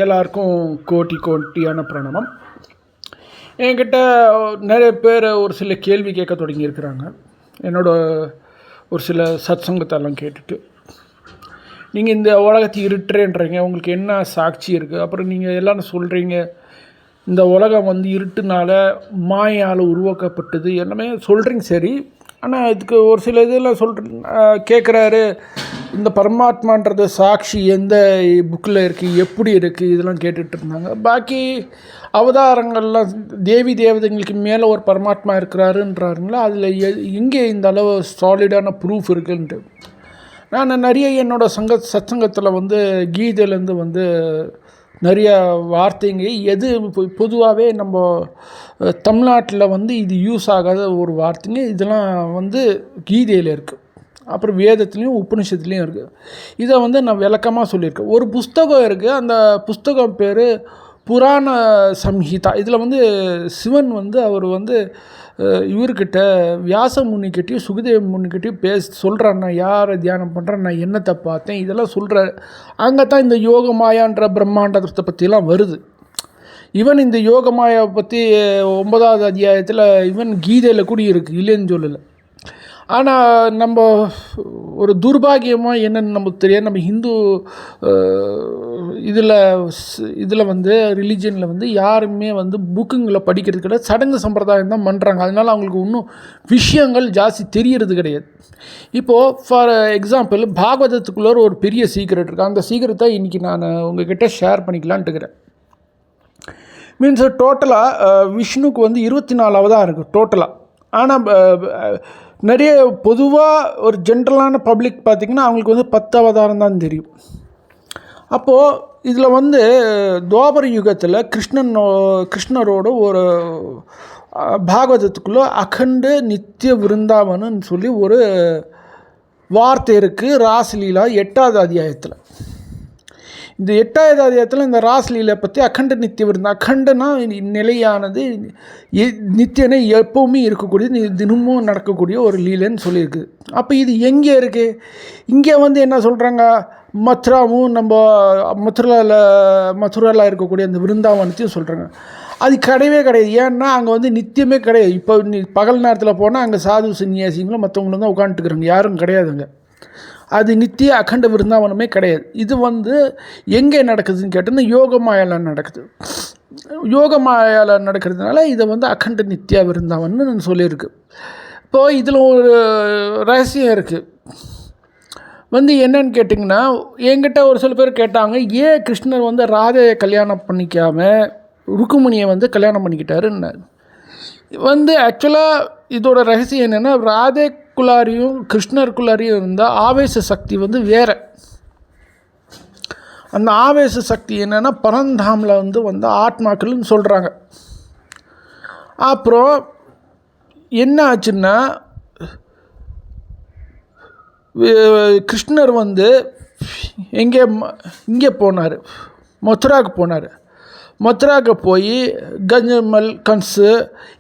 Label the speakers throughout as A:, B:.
A: எல்லாருக்கும் கோட்டி கோட்டியான பிரணாமம். என்கிட்ட நிறைய பேர் ஒரு சில கேள்வி கேட்க தொடங்கியிருக்கிறாங்க. என்னோட ஒரு சில சத்சங்கத்தெல்லாம் கேட்டுட்டு, நீங்கள் இந்த உலகத்தை இருட்டுறேன்றீங்க, உங்களுக்கு என்ன சாட்சி இருக்குது? அப்புறம் நீங்கள் எல்லாரும் சொல்கிறீங்க இந்த உலகம் இருட்டுனால மாயால் உருவாக்கப்பட்டது எல்லாமே சொல்கிறீங்க. சரி, ஆனால் இதுக்கு ஒரு சில இதெல்லாம் கேட்குறாரு, இந்த பரமாத்மான்றது சாட்சி எந்த புக்கில் இருக்குது, எப்படி இருக்குது, இதெல்லாம் கேட்டுட்டு இருந்தாங்க. பாக்கி அவதாரங்கள்லாம் தேவி தேவதைங்களுக்கு மேலே ஒரு பரமாத்மா இருக்கிறாருன்றாருங்களா, அதில் எங்கே இந்த அளவு சாலிடான ப்ரூஃப் இருக்குன்ட்டு நான் நிறைய என்னோடய சத்சங்கத்தில் கீதையிலேருந்து நிறைய வார்த்தைங்க எது பொதுவாகவே நம்ம தமிழ்நாட்டில் இது யூஸ் ஆகாத ஒரு வார்த்தைங்க. இதெல்லாம் கீதையில் இருக்குது, அப்புறம் வேதத்துலேயும் உபனிஷத்துலேயும் இருக்குது. இதை நான் விளக்கமாக சொல்லியிருக்கேன். ஒரு புஸ்தகம் இருக்குது, அந்த புஸ்தகம் பேர் புராண சம்ஹிதா. இதில் சிவன் அவர் இவர்கிட்ட வியாச முனிக்கிட்டையும் சுகதேவ முனிக்கிட்டையும் சொல்கிறார், நான் யாரை தியானம் பண்ணுறேன், நான் என்னத்தை பார்த்தேன், இதெல்லாம் சொல்கிறார். அங்கே தான் இந்த யோகமாயான்ற பிரம்மாண்டத்தை பற்றிலாம் வருது. ஈவன் இந்த யோகமாயை பற்றி 9வது அத்தியாயத்தில் கீதையில் கூட இருக்குது, இல்லைன்னு சொல்லலை. ஆனால் நம்ம ஒரு துர்பாகியமாக என்னென்னு நமக்கு தெரியாது. நம்ம ஹிந்து இதில் ரிலீஜனில் யாருமே புக்குங்களை படிக்கிறது கிடையாது, சடங்கு சம்பிரதாயம் தான் பண்ணுறாங்க. அதனால் அவங்களுக்கு இன்னும் விஷயங்கள் ஜாஸ்தி தெரியறது கிடையாது. இப்போது ஃபார் எக்ஸாம்பிள் பாகவதத்துக்குள்ளே ஒரு பெரிய சீக்ரெட் இருக்குது. அந்த சீக்ரெட்டை இன்றைக்கி நான் உங்கள்கிட்ட ஷேர் பண்ணிக்கலான்ட்டு இருக்கிறேன். மீன்ஸ் டோட்டலாக விஷ்ணுக்கு 24 அவதாரம் இருக்குது டோட்டலாக. ஆனால் நிறைய பொதுவாக ஒரு ஜென்ரலான பப்ளிக் பார்த்திங்கன்னா அவங்களுக்கு 10 அவதாரம் தான் தெரியும். அப்போது இதில் துவாபர யுகத்தில் கிருஷ்ணரோட ஒரு பாகவதத்துக்குள்ளே அகண்ட நித்திய விருந்தாவனன்னு சொல்லி ஒரு வார்த்தை இருக்குது ராசலீலா 8வது அத்தியாயத்தில். இந்த 8வது அத்தியாயத்தில் இந்த ராசலீலை பற்றி அகண்ட நித்திய விருந்தம், அகண்டனா நிலையானது, நித்தியனை எப்போவுமே இருக்கக்கூடியது, தினமும் நடக்கக்கூடிய ஒரு லீலைன்னு சொல்லியிருக்கு. அப்போ இது எங்கே இருக்குது? இங்கே என்ன சொல்கிறாங்க, மதுராவும் நம்ம மதுராவில் இருக்கக்கூடிய அந்த விருந்தாவனத்தையும் சொல்கிறாங்க. அது கிடையவே கிடையாது. ஏன்னா அங்கே நித்தியமே கிடையாது. இப்போ பகல் நேரத்தில் போனால் அங்கே சாது சன்னியாசிங்களும் மற்றவங்களும் தான் உட்காந்துட்டுருக்குறாங்க, யாரும் கிடையாதுங்க. அது நித்திய அகண்ட விருந்தாவனமே கிடையாது. இது எங்கே நடக்குதுன்னு கேட்டோன்னா யோகமாயால் நடக்குது. யோகமாயால் நடக்கிறதுனால இதை அகண்ட நித்தியா விருந்தாவன்னு நான் சொல்லியிருக்கு. இப்போது இதில் ஒரு ரகசியம் இருக்குது. என்னன்னு கேட்டிங்கன்னா, என்கிட்ட ஒரு சில பேர் கேட்டாங்க, ஏன் கிருஷ்ணர் ராதையை கல்யாணம் பண்ணிக்காமல் ருக்குமணியை கல்யாணம் பண்ணிக்கிட்டாருன்னு. ஆக்சுவலாக இதோட ரகசியம் என்னென்னா, ராதைக்குள்ளாரியும் கிருஷ்ணருக்குள்ளாரியும் இருந்தால் ஆவேச சக்தி வேறு. அந்த ஆவேச சக்தி என்னென்னா பரந்தாமில் வந்த ஆத்மாக்கள்னு சொல்கிறாங்க. அப்புறம் என்ன ஆச்சுன்னா, கிருஷ்ணர் இங்கே போனார், மதுராவுக்கு போனார். மதுராவுக்கு போய் கஞ்சமல் கன்ஸு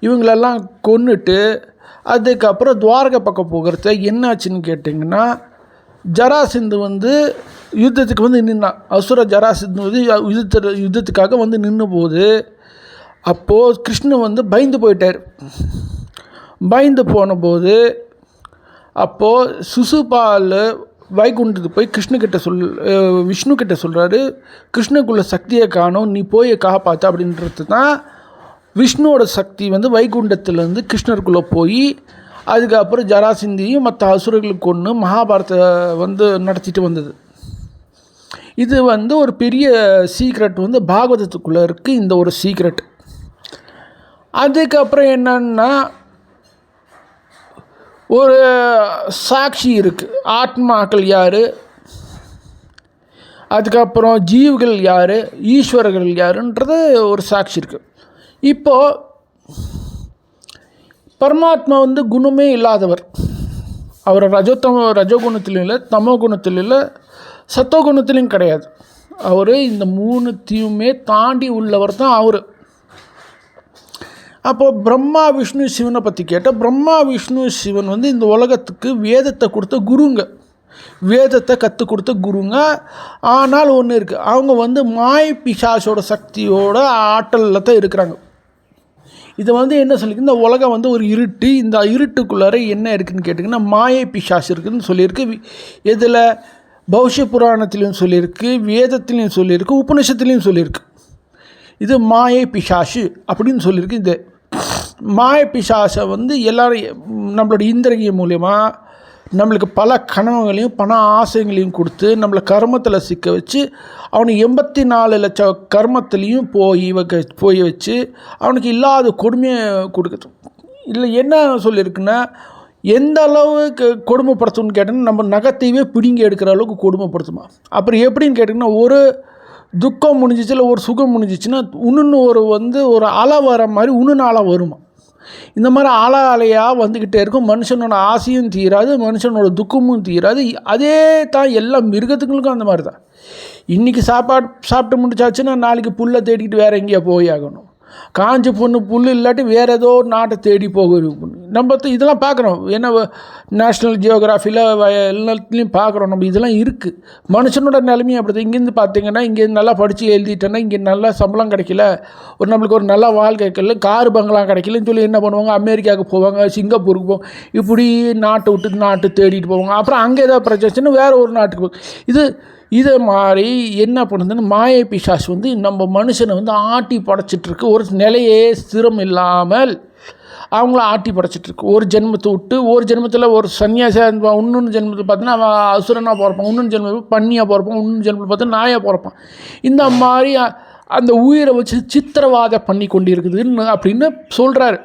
A: இவங்களெல்லாம் கொன்னுட்டு அதுக்கப்புறம் துவாரகை பக்கம் போகிறத என்னாச்சுன்னு கேட்டிங்கன்னா, ஜராசிந்து யுத்தத்துக்கு நின்னான். அசுர ஜராசிந்து யுத்தத்துக்காக நின்று போது, அப்போது கிருஷ்ணன் பயந்து போயிட்டார். பயந்து போன போது அப்போது சிசுபால் வைகுண்டத்துக்கு போய் விஷ்ணு கிட்ட சொல்கிறாரு, கிருஷ்ணக்குள்ள சக்தியை காணும், நீ போய் காப்பாற்று அப்படின்றது தான். விஷ்ணுவோட சக்தி வைகுண்டத்துலேருந்து கிருஷ்ணருக்குள்ளே போய் அதுக்கப்புறம் ஜராசிந்தியும் மற்ற அசுரர்களுக்கு கொண்டு மகாபாரத்தை நடத்திட்டு வந்தது. இது ஒரு பெரிய சீக்ரெட் பாகவதத்துக்குள்ளே இருக்குது, இந்த ஒரு சீக்ரெட். அதுக்கப்புறம் என்னன்னா, ஒரு சாட்சி இருக்குது, ஆத்மாக்கள் யார், அதுக்கப்புறம் ஜீவர்கள் யார், ஈஸ்வரர்கள் யாருன்றது ஒரு சாட்சி இருக்குது. இப்போது பரமாத்மா குணமே இல்லாதவர். அவர் ரஜோகுணத்திலும் இல்லை, தமோ குணத்திலும் இல்லை, சத்தோகுணத்திலும் கிடையாது. அவர் இந்த 3த்தையுமே தாண்டி உள்ளவர் தான் அவர். அப்போது பிரம்மா விஷ்ணு சிவனை பற்றி கேட்டால், பிரம்மா விஷ்ணு சிவன் இந்த உலகத்துக்கு வேதத்தை கொடுத்த குருங்க. வேதத்தை கற்றுக் கொடுத்த குருங்க. ஆனால் ஒன்று இருக்குது, அவங்க வந்து மாய பிசாசோட சக்தியோட ஆற்றலில் தான் இருக்கிறாங்க. இது வந்து என்ன சொல்லியிருக்கு, இந்த உலகம் வந்து ஒரு இருட்டு, இந்த இருட்டுக்குள்ளார என்ன இருக்குதுன்னு கேட்டிங்கன்னா மாயை பிசாசு இருக்குதுன்னு சொல்லியிருக்கு. இதில் பௌஷ புராணத்திலையும் சொல்லியிருக்கு, வேதத்திலையும் சொல்லியிருக்கு, உபநிஷத்துலேயும் சொல்லியிருக்கு. இது மாயை பிசாசு அப்படின்னு சொல்லியிருக்கு. இந்த மாய பிசாசை வந்து எல்லோரும் நம்மளோட இந்திரியம் மூலயமா நம்மளுக்கு பல கனவுகளையும் பண ஆசைகளையும் கொடுத்து நம்மளை கர்மத்தில் சிக்க வச்சு அவனுக்கு 84 லட்சம் கர்மத்துலேயும் போய் வச்சு அவனுக்கு இல்லாத கொடுமையை கொடுக்குது. இல்லை என்ன சொல்லியிருக்குன்னா, எந்த அளவுக்கு கொடுமைப்படுத்தும்னு கேட்டிங்கன்னா நம்ம நகத்தையே பிடுங்கி எடுக்கிற அளவுக்கு கொடுமைப்படுத்துமா. அப்புறம் எப்படின்னு கேட்டிங்கன்னா, ஒரு துக்கம் முடிஞ்சிச்சு இல்லை ஒரு சுகம் முடிஞ்சிச்சுன்னா இன்னொன்று ஒரு அலை வர மாதிரி இன்னொன்று அலை வருமா. இந்த மாதிரி அலையாக வந்துக்கிட்டே இருக்கும். மனுஷனோட ஆசையும் தீராது, மனுஷனோட துக்கமும் தீராது. அதே தான் எல்லா மிருகத்துங்களுக்கும் அந்த மாதிரி தான். இன்றைக்கி சாப்பிட்டு முடிச்சாச்சுன்னா நாளைக்கு புல்லை தேடிக்கிட்டு வேறு எங்கேயா போய் ஆகணும். காஞ்ச பொண்ணு புல் இல்லாட்டி வேறு ஏதோ ஒரு நாட்டை தேடி போக நம்ம இதெல்லாம் பார்க்குறோம். ஏன்னா நேஷ்னல் ஜியோகிராஃபியில் எல்லாத்துலேயும் பார்க்குறோம். நம்ம இதெல்லாம் இருக்குது. மனுஷனோட நிலைமையும் அப்படி தான். இங்கேருந்து பார்த்தீங்கன்னா இங்கேருந்து நல்லா படித்து எழுதிட்டேன்னா இங்கே நல்லா சம்பளம் கிடைக்கல, நம்மளுக்கு ஒரு நல்ல வாழ்க்கை கிடைக்கல, காரு பங்களா கிடைக்கலன்னு சொல்லி என்ன பண்ணுவாங்க, அமெரிக்காவுக்கு போவாங்க, சிங்கப்பூருக்கு போவாங்க, இப்படி நாட்டை விட்டு நாட்டு தேடிட்டு போவாங்க. அப்புறம் அங்கே ஏதாவது பிரச்சனை வேறு ஒரு நாட்டுக்கு போவாங்க. இதை மாதிரி என்ன பண்ணுதுன்னு மாயை பிசாசு வந்து நம்ம மனுஷனை வந்து ஆட்டி படைச்சிட்ருக்கு. ஒரு நிலையே ஸ்திரம் இல்லாமல் அவங்கள ஆட்டி படைச்சிட்ருக்கு. ஒரு ஜென்மத்தை விட்டு ஒரு ஜென்மத்தில் ஒரு சன்னியாசியாக, இன்னொன்று ஜென்மத்தில் பார்த்தீங்கன்னா அவன் அசுரனாக பிறப்பான், இன்னொன்று ஜென்மத்தில் பன்னியாக பிறப்பான், இன்னொன்று ஜென்மத்தில் பார்த்தா நாயாக பிறப்பான். இந்த மாதிரி அந்த உயிரை வச்சு சித்திரவாதம் பண்ணி கொண்டு இருக்குதுன்னு அப்படின்னு சொல்கிறாரு.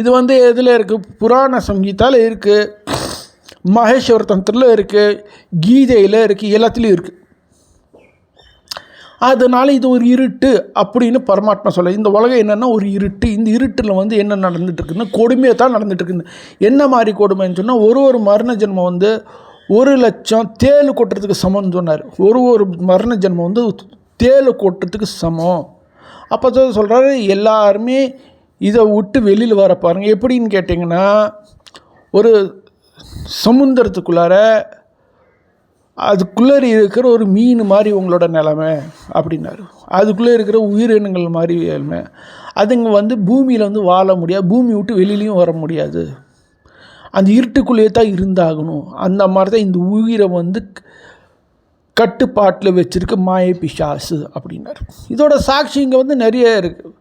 A: இது வந்து எதில் இருக்குது, புராண சங்கீதாவில் இருக்குது, மகேஸ்வர தந்திரத்தில் இருக்குது, கீதையில் இருக்குது, எல்லாத்துலேயும் இருக்குது. அதனால் இது ஒரு இருட்டு அப்படின்னு பரமாத்மா சொல்ல. இந்த உலகம் என்னென்னா ஒரு இருட்டு. இந்த இருட்டில் வந்து என்ன நடந்துகிட்ருக்குன்னா கொடுமையை தான் நடந்துகிட்ருக்குன்னு. என்ன மாதிரி கொடுமைன்னு சொன்னால், ஒரு மரண ஜென்மம் வந்து 1,00,000 தேள் கொட்டுறதுக்கு சமம்னு சொன்னார். ஒரு மரண ஜென்மம் வந்து தேள் கொட்டுறதுக்கு சமம். அப்போ தான் சொல்கிறாரு, எல்லாருமே இதை விட்டு வெளியில் வர பாருங்கள். எப்படின்னு கேட்டிங்கன்னா, ஒரு சமுத்திரத்துக்குள்ளார அதுக்குள்ளே இருக்கிற ஒரு மீன் மாதிரி உங்களோட நிலமை அப்படின்னாரு. அதுக்குள்ளே இருக்கிற உயிரினங்கள் மாதிரி நிலமை. அதுங்க வந்து பூமியில் வந்து வாழ முடியாது, பூமி விட்டு வெளியிலையும் வர முடியாது, அந்த இருட்டுக்குள்ளேயே தான் இருந்தாகணும். அந்த மாதிரி தான் இந்த உயிரை வந்து கட்டுப்பாட்டில் வச்சுருக்க மாயை பிசாசு அப்படின்னாரு. இதோட சாட்சி இங்கே வந்து நிறைய இருக்குது.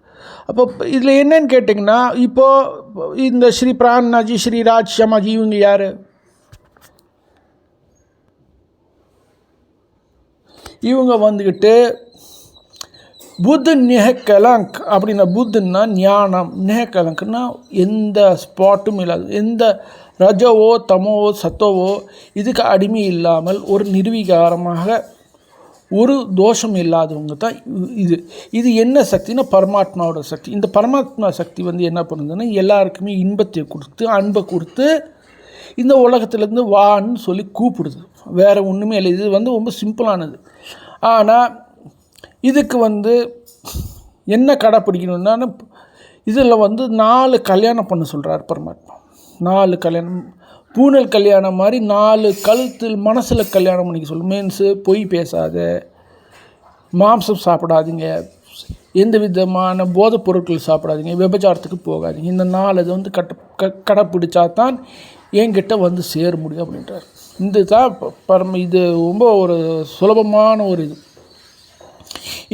A: அப்போ இதில் என்னன்னு கேட்டிங்கன்னா, இப்போது இந்த ஸ்ரீ பிராணாஜி, ஸ்ரீ ராஜ் சமாஜி இவங்க யார்? இவங்க வந்துக்கிட்டு புத்து நெஹக்கலங்க் அப்படின்னா, புத்துன்னா ஞானம், நெஹக்கலங்க்னா எந்த ஸ்பாட்டும் இல்லாது, எந்த ரஜவோ தமோவோ சத்தோவோ இதுக்கு அடிமை இல்லாமல் ஒரு நிர்வீகாரமாக ஒரு தோஷம் இல்லாதவங்க தான் இது என்ன சக்தினா பரமாத்மாவோட சக்தி. இந்த பரமாத்மா சக்தி வந்து என்ன பண்ணுதுன்னா எல்லாருக்குமே இன்பத்தை கொடுத்து அன்பை கொடுத்து இந்த உலகத்துலேருந்து வான்னு சொல்லி கூப்பிடுது. வேறு ஒன்றுமே இல்லை. இது வந்து ரொம்ப சிம்பிளானது. ஆனால் இதுக்கு வந்து என்ன கடைப்பிடிக்கணுன்னா, இதில் வந்து 4 கல்யாணம் பண்ண சொல்கிறார் பரமாத்மா. 4 கல்யாணம், பூனல் கல்யாணம் மாதிரி 4 கழுத்தில் மனசில் கல்யாணம் பண்ணிக்க சொல்லு. மீன்ஸு பொய் பேசாத, மாம்சம் சாப்பிடாதீங்க, எந்த விதமான போதைப் பொருட்கள் சாப்பிடாதீங்க, விபச்சாரத்துக்கு போகாதீங்க. இந்த 4 இது வந்து கடைப்பிடிச்சா தான் என்கிட்ட வந்து சேர முடியும் அப்படின்றார். இந்த தான் இது ரொம்ப ஒரு சுலபமான ஒரு இது.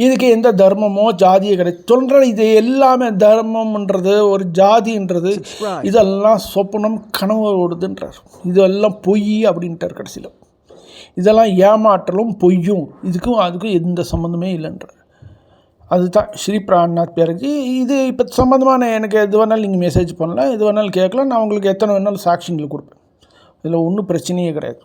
A: இதுக்கு எந்த தர்மமோ ஜாதியோ கிடையாது சொல்கிற. இது எல்லாமே தர்மம்ன்றது ஒரு ஜாதின்றது இதெல்லாம் சொப்பனம் கனவோடுதுன்றார். இதெல்லாம் பொய் அப்படின்ட்டார் கடைசியில். இதெல்லாம் ஏமாற்றலும் பொய்யும், இதுக்கும் அதுக்கும் எந்த சம்மந்தமே இல்லைன்றார். அதுதான் ஸ்ரீ பிராணநாத் பேருக்கு. இது இப்போ சம்மந்தமான எனக்கு எது வேணாலும் நீங்கள் மெசேஜ் பண்ணலாம், எது வேணாலும் கேட்கலாம். நான் உங்களுக்கு எத்தனை வேணாலும் சாட்சிங்களை கொடுப்பேன். இதில் ஒன்றும் பிரச்சனையே கிடையாது.